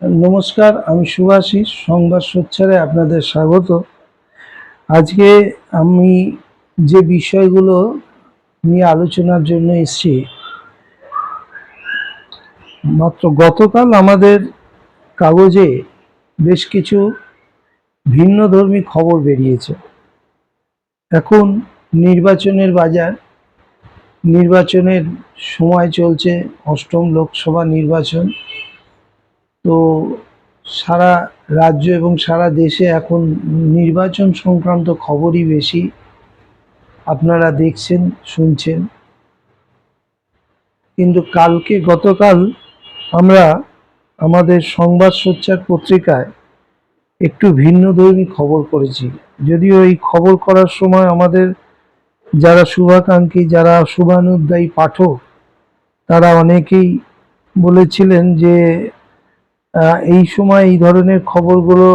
নমস্কার, আমি শুভাশিস সংবাদ সোচ্চারে আপনাদের স্বাগত। আজকে আমি যে বিষয়গুলো নিয়ে আলোচনার জন্য এসেছি, মাত্র গতকাল আমাদের কাগজে বেশ কিছু ভিন্নধর্মী খবর বেরিয়েছে। এখন নির্বাচনের বাজার, নির্বাচনের সময় চলছে, অষ্টম লোকসভা নির্বাচন। তো সারা রাজ্য এবং সারা দেশে এখন নির্বাচন সংক্রান্ত খবরই বেশি আপনারা দেখছেন, শুনছেন। কিন্তু গতকাল আমরা আমাদের সংবাদ সোচ্চার পত্রিকায় একটু ভিন্নধর্মী খবর করেছি। যদিও এই খবর করার সময় আমাদের যারা শুভাকাঙ্ক্ষী, যারা শুভানুধ্যায়ী পাঠক, তারা অনেকেই বলেছিলেন যে এই সময় এই ধরনের খবরগুলো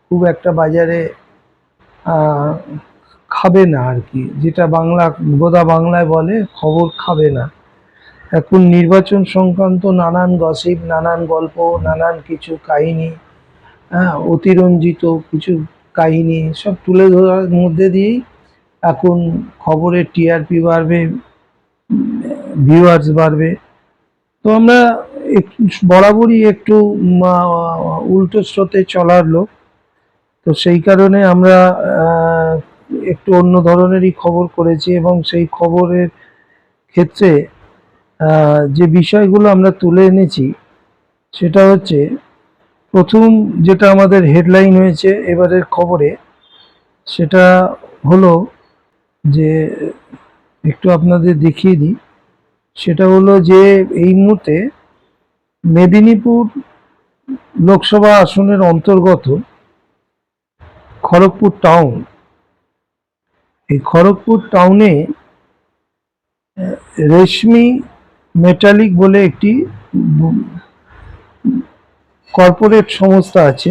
খুব একটা বাজারে খাবে না আর কি, যেটা গোদা বাংলায় বলে খবর খাবে না। এখন নির্বাচন সংক্রান্ত নানান গসিপ, নানান গল্প, নানান কিছু কাহিনী, অতিরঞ্জিত কিছু কাহিনী সব তুলে ধরার মধ্যে দিয়েই এখন খবরের টিআরপি বাড়বে, ভিউয়ার্স বাড়বে। তো আমরা বরাবরই একটু উল্টো স্রোতে চলার লোক, তো সেই কারণে আমরা একটু অন্য ধরনেরই খবর করেছি। এবং সেই খবরের ক্ষেত্রে যে বিষয়গুলো আমরা তুলে এনেছি সেটা হচ্ছে, প্রথম যেটা আমাদের হেডলাইন হয়েছে এবারের খবরে, সেটা হলো যে, একটু আপনাদের দেখিয়ে দিই, সেটা হলো যে এই মুহূর্তে মেদিনীপুর লোকসভা আসনের অন্তর্গত খড়গপুর টাউন, এই খড়গপুর টাউনে রেশমি মেটালিক বলে একটি কর্পোরেট সংস্থা আছে।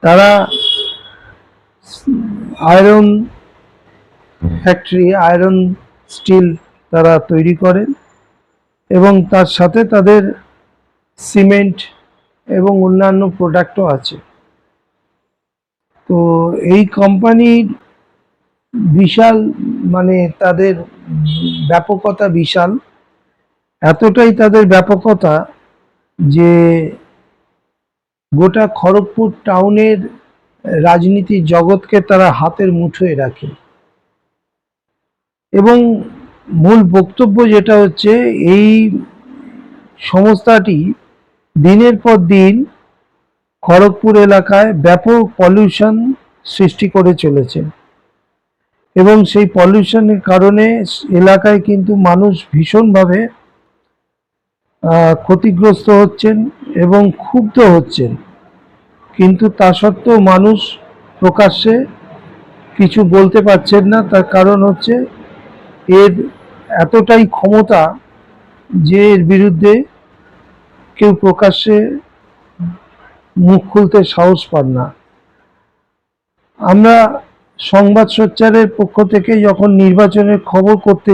তারা আয়রন ফ্যাক্টরি, আয়রন স্টিল তারা তৈরি করেন এবং তার সাথে তাদের সিমেন্ট এবং অন্যান্য প্রোডাক্টও আছে। তো এই কোম্পানির বিশাল, মানে তাদের ব্যাপকতা বিশাল, এতটাই তাদের ব্যাপকতা যে গোটা খড়গপুর টাউনের রাজনীতির জগৎকে তারা হাতের মুঠোয় রাখে। এবং মূল বক্তব্য যেটা হচ্ছে, এই সংস্থাটি দিনের পর দিন খড়গপুর এলাকায় ব্যাপক পলিউশন সৃষ্টি করে চলেছে এবং সেই পলিউশনের কারণে এলাকায় কিন্তু মানুষ ভীষণভাবে ক্ষতিগ্রস্ত হচ্ছেন এবং ক্ষুব্ধ হচ্ছেন। কিন্তু তা সত্ত্বেও মানুষ প্রকাশ্যে কিছু বলতে পারছেন না। তার কারণ হচ্ছে এর এতটাই ক্ষমতা যে এর বিরুদ্ধে কেউ প্রকাশ্যে মুখ খুলতে সাহস পান না। আমরা সংবাদ সোচ্চারের পক্ষ থেকে যখন নির্বাচনের খবর করতে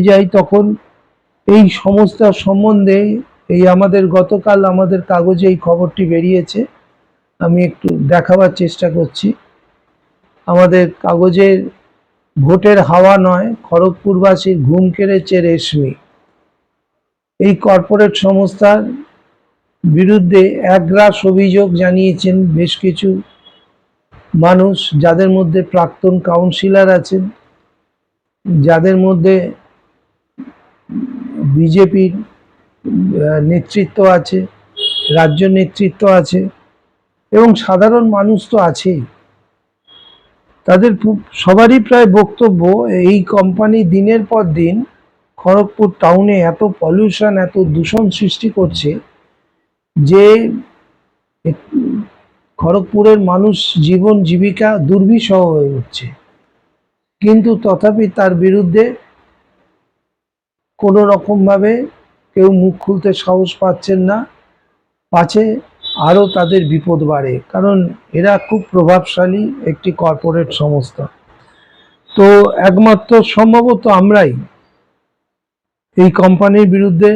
যাই, তখন এই সংস্থার সম্বন্ধে আমাদের গতকাল আমাদের কাগজে এই খবরটি বেরিয়েছে। আমি একটু দেখাবার চেষ্টা করছি। আমাদের কাগজের ভোটের হাওয়া নয়, খড়গপুরবাসীর ঘুম কেড়েছে রেশমি। এই কর্পোরেট সংস্থার বিরুদ্ধে একরাশ অভিযোগ জানিয়েছেন বেশ কিছু মানুষ, যাদের মধ্যে প্রাক্তন কাউন্সিলর আছেন, যাদের মধ্যে বিজেপির নেতৃত্ব আছে, রাজ্য নেতৃত্ব আছে এবং সাধারণ মানুষ তো আছেই। তাদের সবারই প্রায় বক্তব্য, এই কোম্পানি দিনের পর দিন খড়গপুর টাউনে এত পলিউশন, এত দূষণ সৃষ্টি করছে যে খড়গপুরের মানুষ জীবন জীবিকা দুর্বিষহ হয়ে উঠছে। কিন্তু তথাপি তার বিরুদ্ধে কোনো রকমভাবে কেউ মুখ খুলতে সাহস পাচ্ছেন না, পাছে আরও তাদের বিপদ বাড়ে, কারণ এরা খুব প্রভাবশালী একটি কর্পোরেট সংস্থা। তো একমাত্র সম্ভবত আমরাই এই কোম্পানির বিরুদ্ধে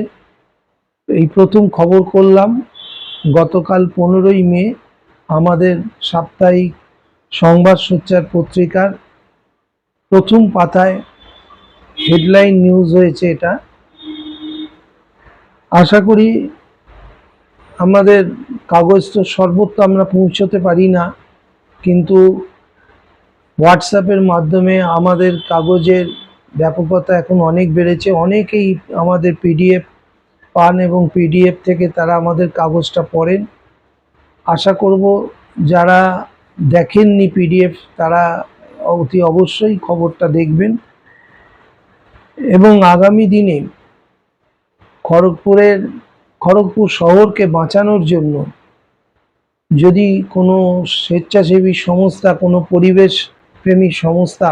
এই প্রথম খবর করলাম গতকাল 15ই মে আমাদের সাপ্তাহিক সংবাদ সোচ্চার পত্রিকার প্রথম পাতায় হেডলাইন নিউজ হয়েছে এটা। আশা করি আমাদের কাগজ তো সর্বত্র আমরা পৌঁছতে পারি না, কিন্তু হোয়াটসঅ্যাপের মাধ্যমে আমাদের কাগজের ব্যাপকতা এখন অনেক বেড়েছে। অনেকেই আমাদের পিডিএফ পান এবং পিডিএফ থেকে তারা আমাদের কাগজটা পড়েন। আশা করব যারা দেখেননি পিডিএফ তারা অতি অবশ্যই খবরটা দেখবেন এবং আগামী দিনে খড়গপুর শহরকে বাঁচানোর জন্য যদি কোনো স্বেচ্ছাসেবী সংস্থা, কোনো পরিবেশ প্রেমী সংস্থা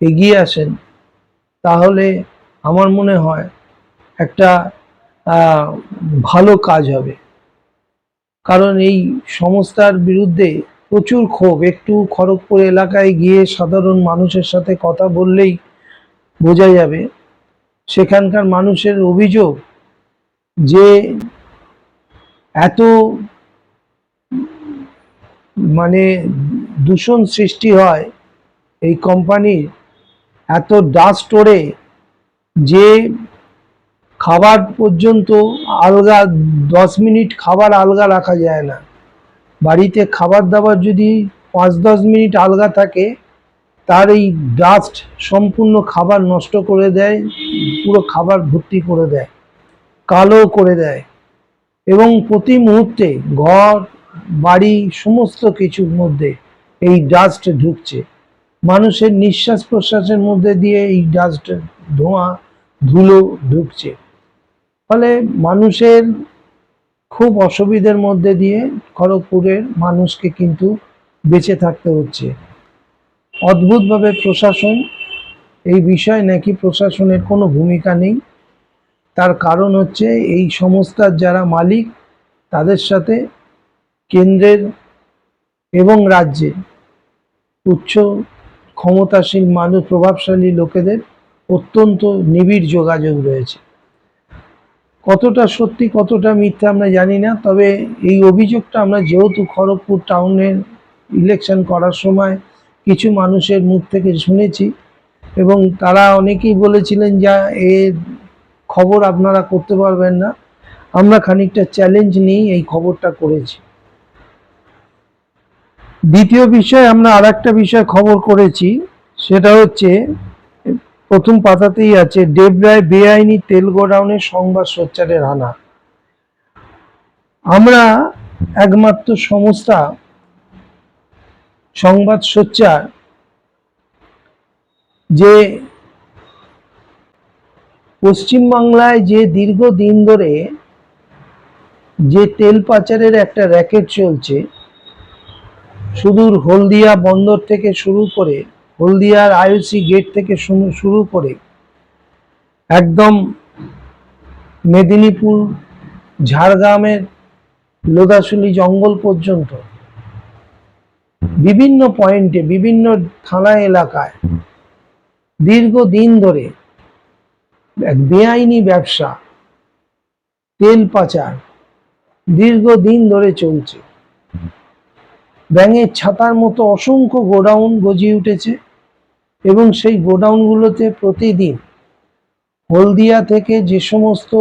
এগিয়ে আসেন, তাহলে আমার মনে হয় একটা ভালো কাজ হবে। কারণ এই সংস্থার বিরুদ্ধে প্রচুর ক্ষোভ। একটু খড়গপুর এলাকায় গিয়ে সাধারণ মানুষের সাথে কথা বললেই বোঝা যাবে। সেখানকার মানুষের অভিযোগ যে এত মানে দূষণ সৃষ্টি হয় এই কোম্পানির, এত ডাস্ট ওড়ে যে খাবার পর্যন্ত আলগা 10 মিনিট খাবার আলগা রাখা যায় না। বাড়িতে খাবার দাবার যদি 5-10 মিনিট আলগা থাকে, তার এই ডাস্ট সম্পূর্ণ খাবার নষ্ট করে দেয়, পুরো খাবার ভর্তি করে দেয়, কালো করে দেয় এবং প্রতি মুহূর্তে ঘর বাড়ি সমস্ত কিছুর মধ্যে এই ডাস্ট ঢুকছে। মানুষের নিঃশ্বাস প্রশ্বাসের মধ্যে দিয়ে এই ডাস্ট, ধোঁয়া, ধুলো ঢুকছে। ফলে মানুষের খুব অসুবিধার মধ্যে দিয়ে খড়গপুরের মানুষকে কিন্তু বেঁচে থাকতে হচ্ছে। অদ্ভুতভাবে প্রশাসন, এই বিষয়ে নাকি প্রশাসনের কোনো ভূমিকা নেই। তার কারণ হচ্ছে এই সংস্থার যারা মালিক তাদের সাথে কেন্দ্রের এবং রাজ্যে উচ্চ ক্ষমতাসীন মানুষ, প্রভাবশালী লোকেদের অত্যন্ত নিবিড় যোগাযোগ রয়েছে। কতটা সত্যি কতটা মিথ্যা আমরা জানি না, তবে এই অভিযোগটা আমরা যেহেতু খড়গপুর টাউনের ইলেকশন করার সময় কিছু মানুষের মুখ থেকে শুনেছি এবং তারা অনেকেই বলেছিলেন যে এর খবর আপনারা করতে পারবেন না, আমরা খানিকটা চ্যালেঞ্জ নিয়েই এই খবরটা করেছি। দ্বিতীয় বিষয়, আমরা আর একটা বিষয় খবর করেছি, সেটা হচ্ছে প্রথম পাতাতেই আছে ডেবরায় বেআইনি তেল গোডাউনে সংবাদ সোচ্চারের হানা। আমরা একমাত্র সংস্থা সংবাদ সোচ্চার যে পশ্চিমবাংলায় যে দীর্ঘদিন ধরে যে তেল পাচারের একটা র্যাকেট চলছে, সুদূর হলদিয়া বন্দর থেকে শুরু করে, হলদিয়ার আইওসি গেট থেকে শুরু করে একদম মেদিনীপুর ঝাড়গ্রামের লোধাশুলি জঙ্গল পর্যন্ত বিভিন্ন পয়েন্টে, বিভিন্ন থানা এলাকায় দীর্ঘদিন ধরে এক বেআইনি ব্যবসা, তেল পাচার দীর্ঘদিন ধরে চলছে। ব্যাঙের ছাতার মতো অসংখ্য গোডাউন গজিয়ে উঠেছে এবং সেই গোডাউনগুলোতে প্রতিদিন হলদিয়া থেকে যে সমস্ত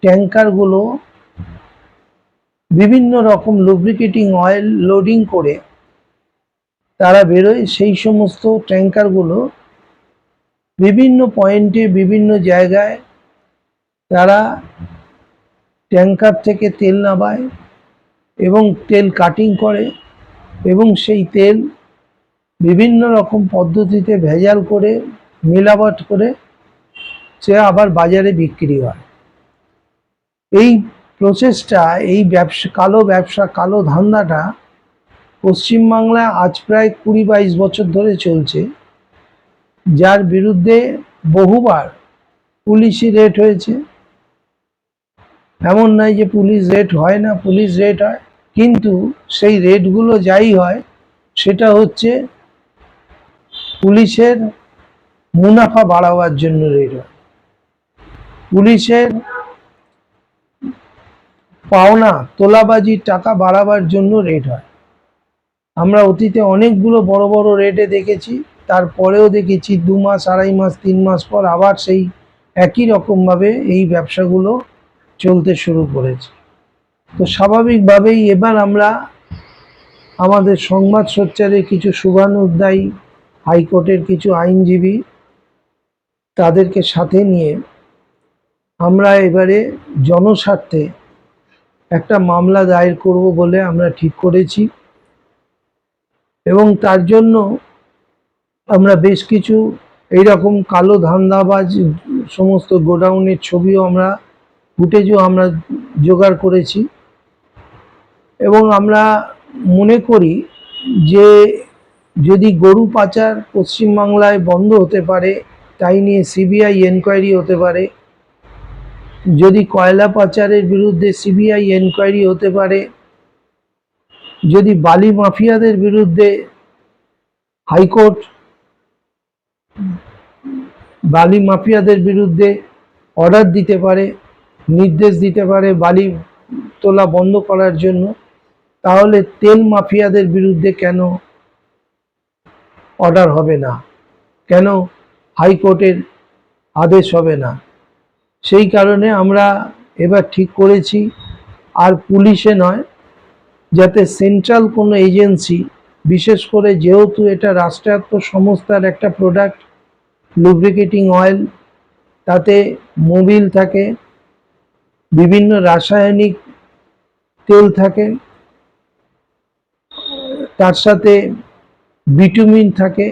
ট্যাঙ্কারগুলো বিভিন্ন রকম লুব্রিকেটিং অয়েল লোডিং করে তারা বেরোয়, সেই সমস্ত ট্যাঙ্কারগুলো বিভিন্ন পয়েন্টে বিভিন্ন জায়গায় তারা ট্যাঙ্কার থেকে তেল নামায় এবং তেল কাটিং করে এবং সেই তেল বিভিন্ন রকম পদ্ধতিতে ভেজাল করে মিলাবট করে সে আবার বাজারে বিক্রি হয়। এই প্রসেসটা, এই ব্যবসা, কালো ধান্দাটা পশ্চিমবাংলায় আজ প্রায় 20-22 বছর ধরে চলছে, যার বিরুদ্ধে বহুবার পুলিশি রেড হয়েছে। এমন নয় যে পুলিশ রেড হয় না, পুলিশ রেড হয়, কিন্তু সেই রেডগুলো যাই হয় সেটা হচ্ছে পুলিশের মুনাফা বাড়াবার জন্য রেড হয়। পুলিশের পাওনা তোলাবাজির টাকা বাড়াবার জন্য রেড হয়। আমরা অতীতে অনেকগুলো বড় বড় রেডে দেখেছি, তারপরেও দেখেছি 2 মাস, 2.5 মাস, 3 মাস পর আবার সেই একই রকমভাবে এই ব্যবসাগুলো চলতে শুরু করেছে। তো স্বাভাবিকভাবেই এবার আমরা আমাদের সংবাদ সোচ্চারের কিছু শুভানুধ্যায়ী হাইকোর্টের কিছু আইনজীবী তাদেরকে সাথে নিয়ে আমরা এবারে জনস্বার্থে একটা মামলা দায়ের করব বলে আমরা ঠিক করেছি, এবং তার জন্য আমরা বেশ কিছু এইরকম কালো ধান্দাবাজ সমস্ত গোডাউনের ছবিও আমরা ফুটেজও আমরা জোগাড় করেছি। এবং আমরা মনে করি যে যদি গরু পাচার পশ্চিমবাংলায় বন্ধ হতে পারে, তাই নিয়ে সিবিআই এনকোয়ারি হতে পারে, যদি কয়লা পাচারের বিরুদ্ধে সিবিআই এনকোয়ারি হতে পারে, যদি বালি মাফিয়াদের বিরুদ্ধে হাইকোর্ট বালি মাফিয়াদের বিরুদ্ধে অর্ডার দিতে পারে, নির্দেশ দিতে পারে বালি তোলা বন্ধ করার জন্য, তাহলে তেল মাফিয়াদের বিরুদ্ধে কেন অর্ডার হবে না, কেন হাইকোর্টের আদেশ হবে না? সেই কারণে আমরা এবার ঠিক করেছি আর পুলিশে নয়, যাতে সেন্ট্রাল কোনো এজেন্সি, বিশেষ করে যেহেতু এটা রাষ্ট্রায়ত্ত সংস্থার একটা প্রোডাক্ট লুব্রিকেটিং অয়েল, তাতে মোবিল থাকে, বিভিন্ন রাসায়নিক তেল থাকে, তার সাথে বিটুমিন থাকে,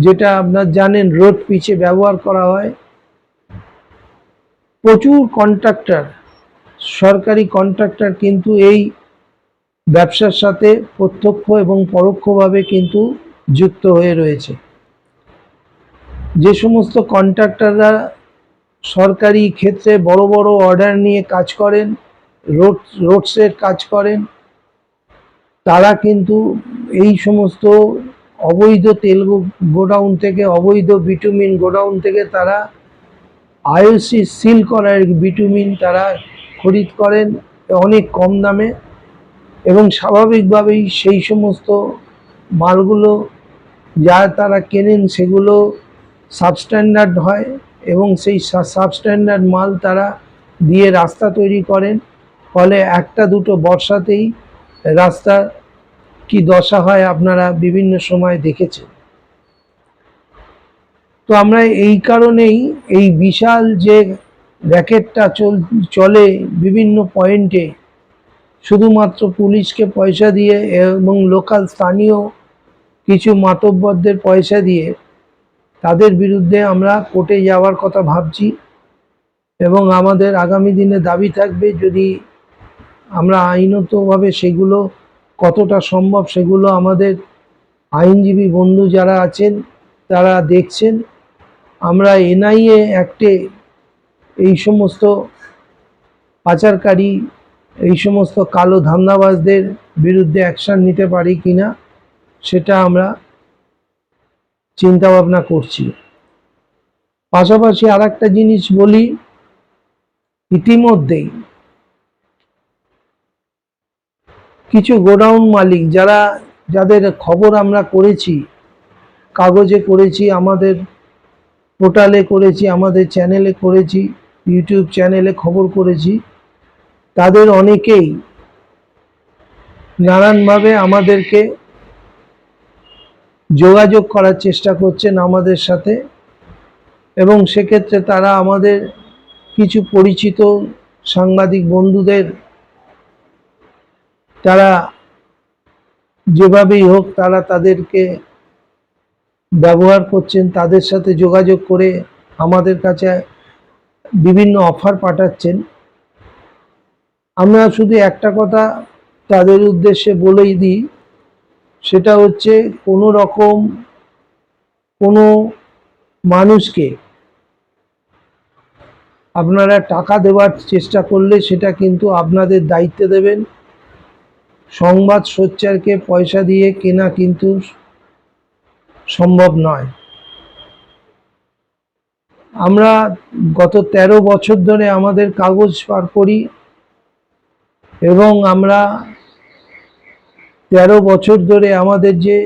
যেটা আপনার জানেন রোড পিচে ব্যবহার করা হয়। প্রচুর কন্ট্রাক্টর, সরকারি কন্ট্রাক্টর কিন্তু এই ব্যবসার সাথে প্রত্যক্ষ এবং পরোক্ষভাবে কিন্তু যুক্ত হয়ে রয়েছে। যে সমস্ত কন্ট্রাক্টররা সরকারি ক্ষেত্রে বড় বড় অর্ডার নিয়ে কাজ করেন, রোডসের কাজ করেন, তারা কিন্তু এই সমস্ত অবৈধ তেল গোডাউন থেকে, অবৈধ বিটুমিন গোডাউন থেকে তারা আইওসি সিল করা বিটুমিন তারা খরিদ করেন অনেক কম দামে, এবং স্বাভাবিকভাবেই সেই সমস্ত মালগুলো যা তারা কেনেন সেগুলো সাবস্ট্যান্ডার্ড হয়, এবং সেই সাবস্ট্যান্ডার্ড মাল তারা দিয়ে রাস্তা তৈরি করেন। ফলে একটা দুটো বর্ষাতেই রাস্তা কি দশা হয় আপনারা বিভিন্ন সময় দেখেছেন। তো আমরা এই কারণেই এই বিশাল যে র্যাকেটটা চলে বিভিন্ন পয়েন্টে, শুধুমাত্র পুলিশকে পয়সা দিয়ে এবং লোকাল স্থানীয় কিছু মাতব্বরদের পয়সা দিয়ে, তাদের বিরুদ্ধে আমরা কোর্টে যাওয়ার কথা ভাবছি। এবং আমাদের আগামী দিনে দাবি থাকবে, যদি আমরা আইনতভাবে সেগুলো কতটা সম্ভব সেগুলো আমাদের আইনজীবী বন্ধু যারা আছেন তারা দেখছেন। আমরা এনআইএ অ্যাক্টে এই সমস্ত পাচারকারী, এই সমস্ত কালো ধান্দাবাজদের বিরুদ্ধে অ্যাকশন নিতে পারি কিনা সেটা আমরা চিন্তা ভাবনা করছি। পাশাপাশি আর একটা জিনিস বলি, ইতিমধ্যেই কিছু গোডাউন মালিক যাদের খবর আমরা করেছি, কাগজে করেছি, আমাদের পোর্টালে করেছি, আমাদের চ্যানেলে করেছি, ইউটিউব চ্যানেলে খবর করেছি, তাদের অনেকেই নানানভাবে আমাদেরকে যোগাযোগ করার চেষ্টা করছেন আমাদের সাথে, এবং সেক্ষেত্রে তারা আমাদের কিছু পরিচিত সাংবাদিক বন্ধুদের তারা যেভাবেই হোক তারা তাদেরকে ব্যবহার করছেন, তাদের সাথে যোগাযোগ করে আমাদের কাছে বিভিন্ন অফার পাঠাচ্ছেন। আমরা শুধু একটা কথা তাদের উদ্দেশ্যে বলেই দিই, সেটা হচ্ছে কোনো রকম কোনো মানুষকে আপনারা টাকা দেওয়ার চেষ্টা করলে সেটা কিন্তু আপনাদের দায়িত্বে দেবেন। সংবাদ সোচ্চারকে পয়সা দিয়ে কেনা কিন্তু সম্ভব নয়। আমরা গত 13 বছর ধরে আমাদের কাগজ পার করি এবং আমরা 13 বছর ধরে আমাদের যে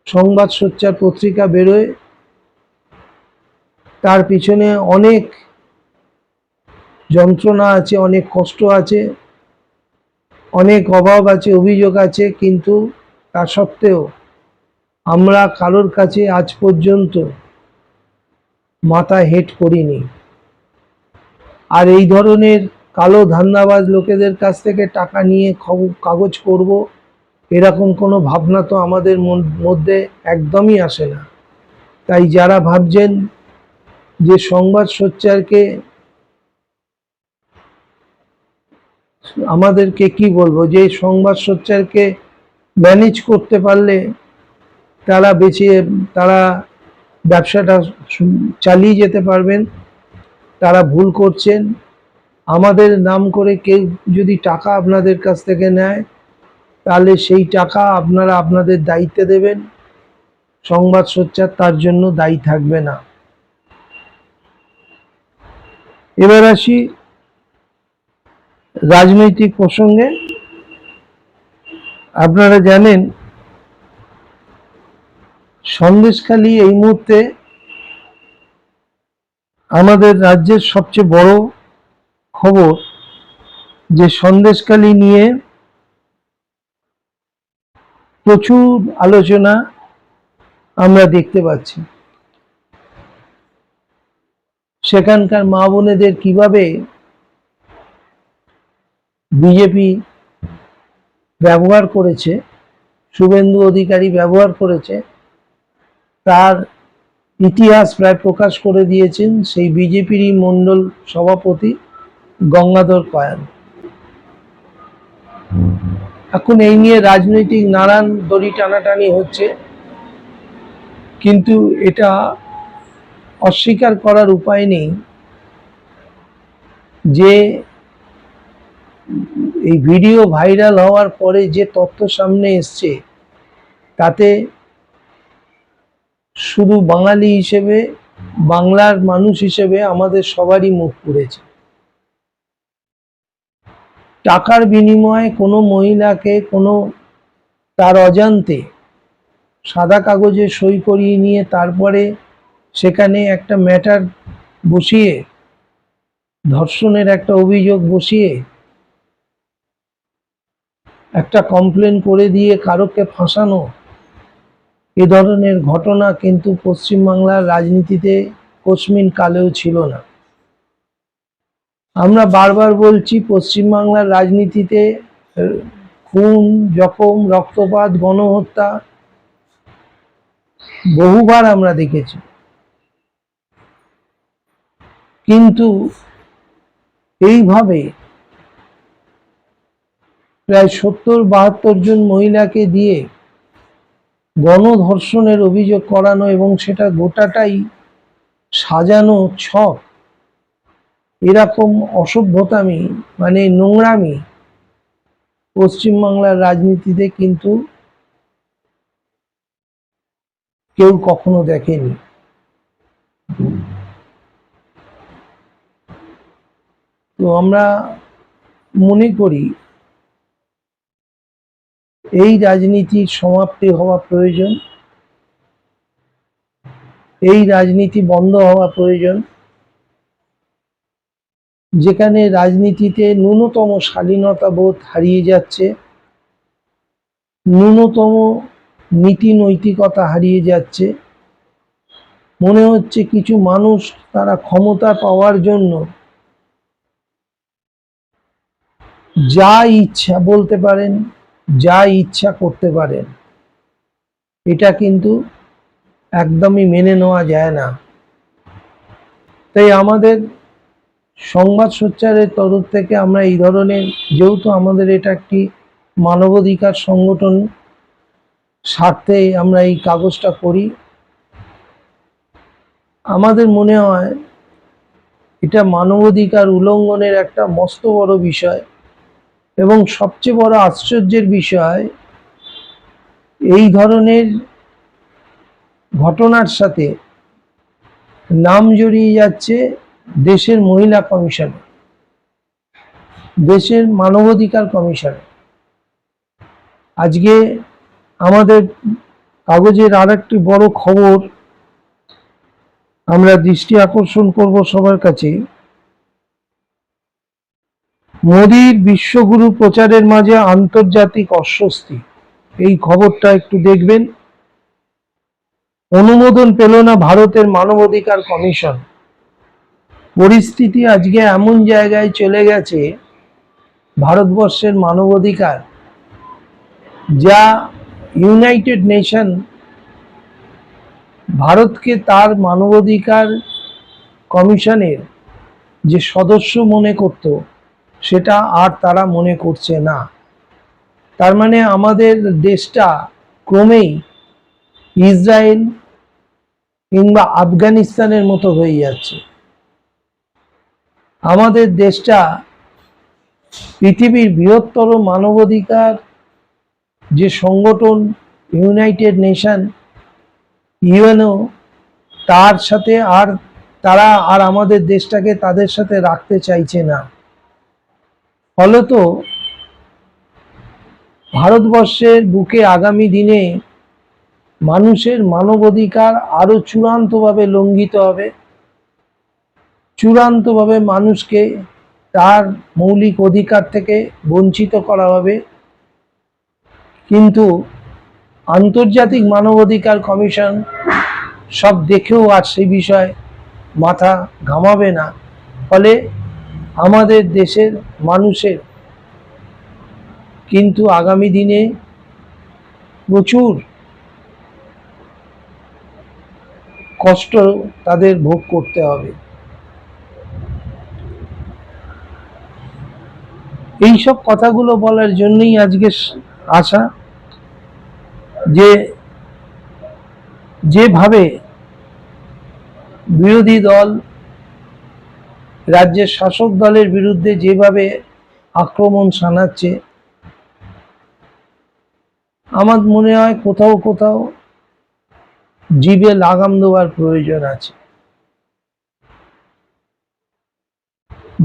সংবাদ সোচ্চার পত্রিকা বেরোয় তার পিছনে অনেক যন্ত্রণা আছে, অনেক কষ্ট আছে, অনেক অভাব আছে, অভিযোগ আছে, কিন্তু তা সত্ত্বেও আমরা কারোর কাছে আজ পর্যন্ত মাথা হেঁট করিনি। আর এই ধরনের কালো ধান্দাবাজ লোকেদের কাছ থেকে টাকা নিয়ে কাগজ করব এরকম কোনো ভাবনা তো আমাদের মধ্যে একদমই আসে না। তাই যারা ভাবছেন যে সংবাদ সোচ্চারকে আমাদেরকে কি বলবো, যে সংবাদ সোচ্চারকে ম্যানেজ করতে পারলে তারা ব্যবসাটা চালিয়ে যেতে পারবেন, তারা ভুল করছেন। আমাদের নাম করে কেউ যদি টাকা আপনাদের কাছ থেকে নেয় তাহলে সেই টাকা আপনারা আপনাদের দায়িত্বে দেবেন, সংবাদ সোচ্চার তার জন্য দায়ী থাকবে না। এবার আসি রাজনৈতিক প্রসঙ্গে। আপনারা জানেন সন্দেশখালী এই মুহূর্তে আমাদের রাজ্যের সবচেয়ে বড় খবর, যে সন্দেশখালী নিয়ে প্রচুর আলোচনা আমরা দেখতে পাচ্ছি। সেখানকার মা বোনেদের কিভাবে বিজেপি ব্যবহার করেছে, শুভেন্দু অধিকারী ব্যবহার করেছে, তার ইতিহাস প্রায় প্রকাশ করে দিয়েছেন সেই বিজেপিরই মণ্ডল সভাপতি গঙ্গাধর কয়াল। এখন এই নিয়ে রাজনৈতিক নানান দড়ি টানাটানি হচ্ছে, কিন্তু এটা অস্বীকার করার উপায় নেই যে এই ভিডিও ভাইরাল হওয়ার পরে যে তথ্য সামনে এসছে তাতে শুধু বাঙালি হিসেবে, বাংলার মানুষ হিসেবে আমাদের সবারই মুখ পুড়েছে। টাকার বিনিময়ে কোনো মহিলাকে তার অজান্তে সাদা কাগজে সই করিয়ে নিয়ে তারপরে সেখানে একটা ম্যাটার বসিয়ে, ধর্ষণের একটা অভিযোগ বসিয়ে, একটা কমপ্লেন করে দিয়ে কারোকে ফাঁসানো, এ ধরনের ঘটনা কিন্তু পশ্চিমবাংলার রাজনীতিতে কোশমিন কালেও ছিল না। আমরা বারবার বলছি পশ্চিমবাংলার রাজনীতিতে খুন, জখম, রক্তপাত, গণহত্যা বহুবার আমরা দেখেছি, কিন্তু এইভাবে প্রায় ৭০-৭২ জন মহিলাকে দিয়ে গণধর্ষণের অভিযোগ করানো এবং সেটা গোটাটাই সাজানো ছক, এরকম অসভ্যতামি মানে নোংরামি পশ্চিমবাংলার রাজনীতিতে কিন্তু কেউ কখনো দেখেনি। তো আমরা মনে করি এই রাজনীতির সমাপ্তি হওয়া প্রয়োজন, এই রাজনীতি বন্ধ হওয়া প্রয়োজন, যেখানে রাজনীতিতে ন্যূনতম শালীনতা বোধ হারিয়ে যাচ্ছে, ন্যূনতম নীতি নৈতিকতা হারিয়ে যাচ্ছে। মনে হচ্ছে কিছু মানুষ তারা ক্ষমতা পাওয়ার জন্য যা ইচ্ছা বলতে পারেন, যা ইচ্ছা করতে পারেন। এটা কিন্তু একদমই মেনে নেওয়া যায় না। তাই আমাদের সংবাদ সোচ্চারের তরফ থেকে আমরা এই ধরনের, যেহেতু আমাদের এটা একটি মানবাধিকার সংগঠন স্বার্থে আমরা এই কাগজটা করি, আমাদের মনে হয় এটা মানবাধিকার উল্লঙ্ঘনের একটা মস্ত বড় বিষয়। এবং সবচেয়ে বড় আশ্চর্যের বিষয়, এই ধরনের ঘটনার সাথে নাম জড়িয়ে যাচ্ছে দেশের মহিলা কমিশনে, দেশের মানবাধিকার কমিশনে। আজকে আমাদের কাগজের আর একটি বড় খবর আমরা দৃষ্টি আকর্ষণ করব সবার কাছে। মোদির বিশ্বগুরু প্রচারের মাঝে আন্তর্জাতিক অস্বস্তি, এই খবরটা একটু দেখবেন। অনুমোদন পেল না ভারতের মানবাধিকার কমিশন। পরিস্থিতি আজকে এমন জায়গায় চলে গেছে, ভারতবর্ষের মানবাধিকার, যা ইউনাইটেড নেশন ভারতকে তার মানবাধিকার কমিশনের যে সদস্য মনে করত, সেটা আর তারা মনে করছে না। তার মানে আমাদের দেশটা ক্রমেই ইসরায়েল কিংবা আফগানিস্তানের মতো হয়ে যাচ্ছে। আমাদের দেশটা পৃথিবীর বৃহত্তর মানবাধিকার যে সংগঠন ইউনাইটেড নেশন, ইউএনও, তার সাথে তারা আমাদের দেশটাকে তাদের সাথে রাখতে চাইছে না। ফলত ভারতবর্ষের বুকে আগামী দিনে মানুষের মানবাধিকার আরো চূড়ান্তভাবে লঙ্ঘিত হবে, চূড়ান্তভাবে মানুষকে তার মৌলিক অধিকার থেকে বঞ্চিত করা হবে। কিন্তু আন্তর্জাতিক মানবাধিকার কমিশন সব দেখেও আর সেই বিষয়ে মাথা ঘামাবে না। ফলে আমাদের দেশের মানুষের কিন্তু আগামী দিনে প্রচুর কষ্ট তাদের ভোগ করতে হবে। এইসব কথাগুলো বলার জন্যই আজকে আসা, যেভাবে বিরোধী দল রাজ্যের শাসক দলের বিরুদ্ধে যেভাবে আক্রমণ শানাচ্ছে, আমার মনে হয় কোথাও কোথাও জিভে লাগাম দেওয়ার প্রয়োজন আছে।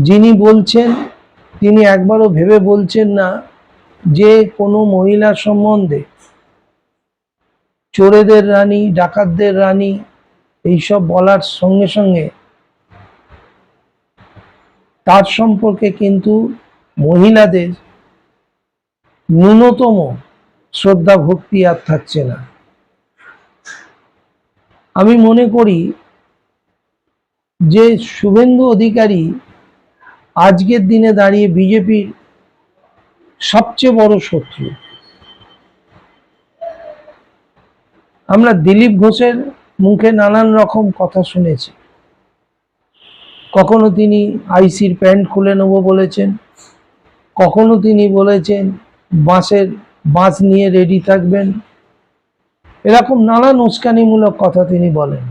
যিনি বলছেন তিনি একবারও ভেবে বলছেন না যে কোনো মহিলার সম্বন্ধে চোরেদের রানী, ডাকাতদের রানী এইসব বলার সঙ্গে সঙ্গে তার সম্পর্কে কিন্তু মহিলাদের ন্যূনতম শ্রদ্ধা ভক্তি আর থাকছে না। আমি মনে করি যে শুভেন্দু অধিকারী আজকের দিনে দাঁড়িয়ে বিজেপির সবচেয়ে বড় শত্রু। আমরা দিলীপ ঘোষের মুখে নানান রকম কথা শুনেছি। কখনো তিনি আইসির প্যান্ট খুলে নেব বলেছেন, কখনো তিনি বলেছেন বাঁশ নিয়ে রেডি থাকবেন। এরকম নানান উস্কানিমূলক কথা তিনি বলেন,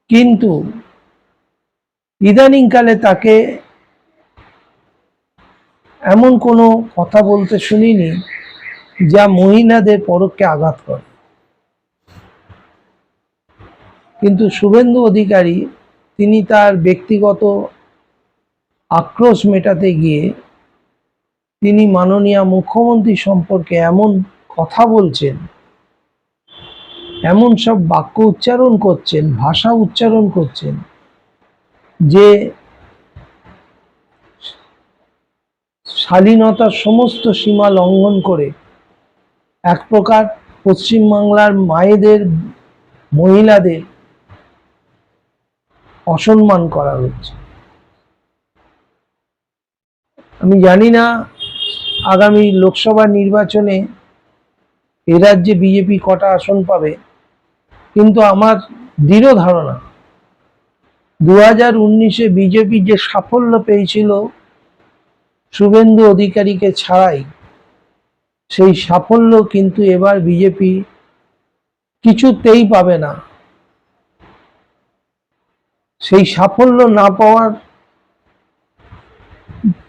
কিন্তু ইদানিংকালে তাকে এমন কোনো কথা বলতে শুনিনি যা মহিলাদের পরোক্ষে আঘাত করে। কিন্তু শুভেন্দু অধিকারী তিনি তার ব্যক্তিগত আক্রোশ মেটাতে গিয়ে তিনি মাননীয় মুখ্যমন্ত্রী সম্পর্কে এমন কথা বলছেন, এমন সব বাক্য উচ্চারণ করছেন, ভাষা উচ্চারণ করছেন, যে শালীনতার সমস্ত সীমা লঙ্ঘন করে এক প্রকার পশ্চিমবাংলার মায়েদের, মহিলাদের অসম্মান করা হচ্ছে। আমি জানি না আগামী লোকসভা নির্বাচনে এ রাজ্যে বিজেপি কটা আসন পাবে, কিন্তু আমার দৃঢ় ধারণা 2019-এ বিজেপি যে সাফল্য পেয়েছিল শুভেন্দু অধিকারীকে ছাড়াই, সেই সাফল্য কিন্তু এবার বিজেপি কিছুতেই পাবে না। সেই সাফল্য না পাওয়ার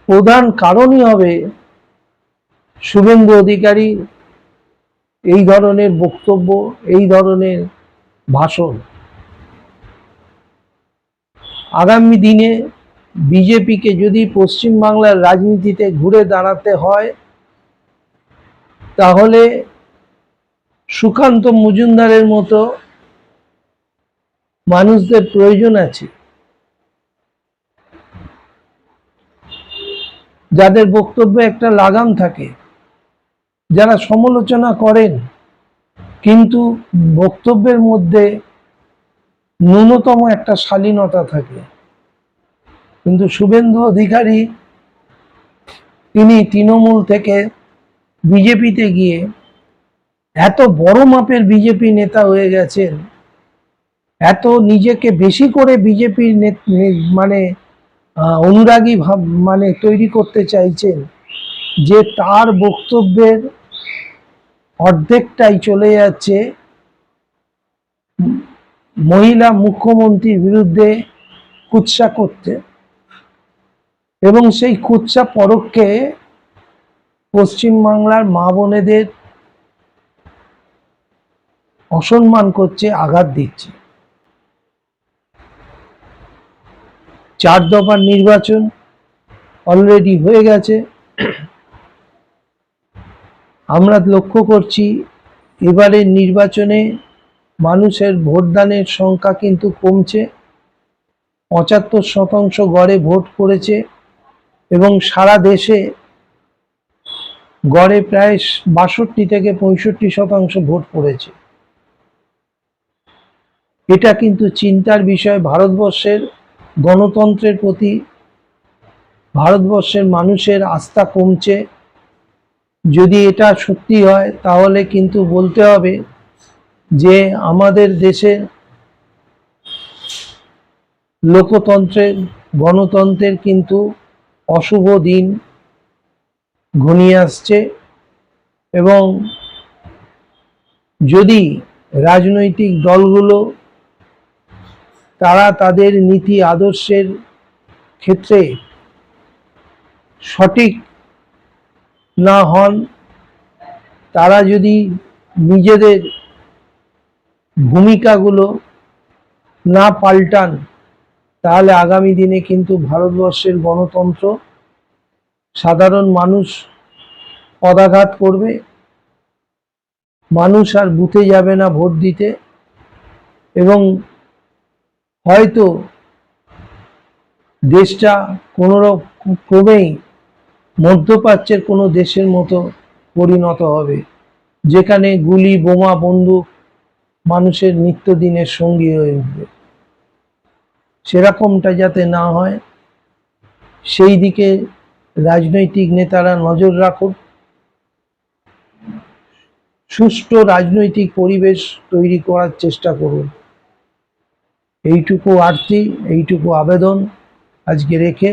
প্রধান কারণই হবে শুভেন্দু অধিকারী এই ধরনের বক্তব্য, এই ধরনের ভাষণ। আগামী দিনে বিজেপিকে যদি পশ্চিমবাংলার রাজনীতিতে ঘুরে দাঁড়াতে হয়, তাহলে সুকান্ত মজুমদারের মতো মানুষদের প্রয়োজন আছে, যাদের বক্তব্যে একটা লাগাম থাকে, যারা সমালোচনা করেন কিন্তু বক্তব্যের মধ্যে ন্যূনতম একটা শালীনতা থাকে। কিন্তু শুভেন্দু অধিকারী তিনি তৃণমূল থেকে বিজেপিতে গিয়ে এত বড় মাপের বিজেপি নেতা হয়ে গেছেন, এত নিজেকে বেশি করে বিজেপির মানে অনুরাগী ভাব মানে তৈরি করতে চাইছেন যে তার বক্তব্যের অর্ধেকটাই চলে যাচ্ছে মহিলা মুখ্যমন্ত্রীর বিরুদ্ধে কুৎসা করতে, এবং সেই কুৎসা পরোক্ষে পশ্চিমবাংলার মা বোনেদের অসম্মান করছে, আঘাত দিচ্ছে। 4 দফার নির্বাচন অলরেডি হয়ে গেছে। আমরা লক্ষ্য করছি এবারের নির্বাচনে মানুষের ভোটদানের সংখ্যা কিন্তু কমছে। 75% গড়ে ভোট পড়েছে এবং সারা দেশে গড়ে প্রায় 62 থেকে 65% ভোট পড়েছে। এটা কিন্তু চিন্তার বিষয়। ভারতবর্ষের গণতন্ত্রের প্রতি ভারতবর্ষের মানুষের আস্থা কমছে। যদি এটা সত্যি হয় তাহলে কিন্তু বলতে হবে যে আমাদের দেশে লোকতন্ত্রের গণতন্ত্রের কিন্তু অশুভ দিন ঘনিয়ে আসছে। এবং যদি রাজনৈতিক দলগুলো তারা তাদের নীতি আদর্শের ক্ষেত্রে সঠিক না হন, তারা যদি নিজেদের ভূমিকাগুলো না পাল্টান, তাহলে আগামী দিনে কিন্তু ভারতবর্ষের গণতন্ত্র সাধারণ মানুষ পদাঘাত করবে। মানুষ আর বুথে যাবে না ভোট দিতে, এবং হয়তো দেশটা ক্রমেই মধ্যপ্রাচ্যের কোনো দেশের মতো পরিণত হবে, যেখানে গুলি, বোমা, বন্দুক মানুষের নিত্যদিনের সঙ্গী হয়ে উঠবে। সেরকমটা যাতে না হয় সেই দিকে রাজনৈতিক নেতারা নজর রাখুন। সুষ্ঠু রাজনৈতিক পরিবেশ তৈরি করার চেষ্টা করুন। এইটুকু আরতি, এইটুকু আবেদন আজকে রেখে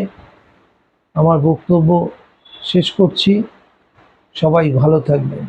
আমার বক্তব্য শেষ করছি। সবাই ভালো থাকবেন।